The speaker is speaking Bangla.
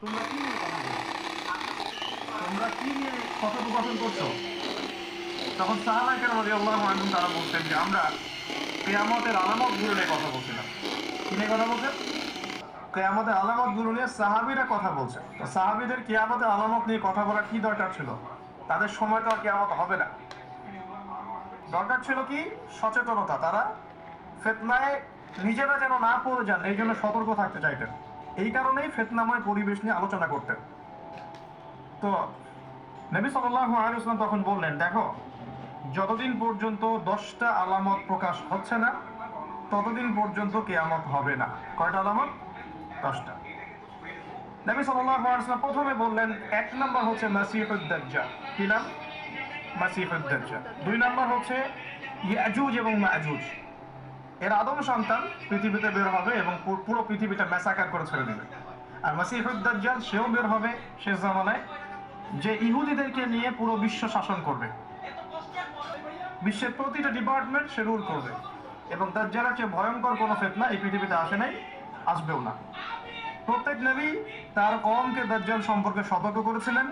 তোমরা কি নিয়ে কথা বলছো? তোমরা কি নিয়ে কথোপকথন করছো? তখন সাহাবায়ে কেরাম রাদিয়াল্লাহু আনহুম তারা বলতেন যে আমরা কিয়ামতের আলামতগুলো নিয়ে কথা বলছিলাম। কি নিয়ে কথা বলছেন? কিয়ামতের আলামতগুলো নিয়ে সাহাবীরা কথা বলছে। তো সাহাবীদের কিয়ামতের আলামত নিয়ে কথা বলার কি দরকার ছিল? তাদের সময় তো আর কিয়ামত হবে না। দরকার ছিল কি সচেতনতা। তারা ফিতনায় নিজেরা যেন না পড়ে যান এই জন্য সতর্ক থাকতে চাইতেন। এই কারণেই ফিতনাময় পরিবেশ নিয়ে আলোচনা করতেন। তো নবী সাল্লাল্লাহু আলাইহি ওয়াসাল্লাম তখন বললেন, দেখো, যতদিন পর্যন্ত 10টা আলামত প্রকাশ হচ্ছে না ততদিন পর্যন্ত কিয়ামত হবে না। কয়টা আলামত? 10টা। নবী সাল্লাল্লাহু আলাইহি ওয়াসাল্লাম প্রথমে বললেন, এক নাম্বার হচ্ছে মাসিহুদ দাজ্জাল। কি নাম? মাসিহুদ দাজ্জাল। দুই নাম্বার হচ্ছে ইয়াজুজ এবং মাজুজ। এর আদম সন্তান পৃথিবীতে বের হবে এবং পুরো পৃথিবীটা ম্যাসাকার করে ছেড়ে দিবে। আর মাসিহুদ দাজ্জাল সেও বের হবে শেষ জামানায়, যে ইহুদিদেরকে নিয়ে পুরো বিশ্ব শাসন করবে। বিশ্বের প্রতিটা ডিপার্টমেন্ট সে রুল করবে। এবং দাজ্জালের চেয়ে ভয়ঙ্কর কোনো ফিতনা এই পৃথিবীতে আসে নাই, আসবেও না। প্রত্যেক নবী তার কওমকে দাজ্জাল সম্পর্কে সতর্ক করেছিলেন।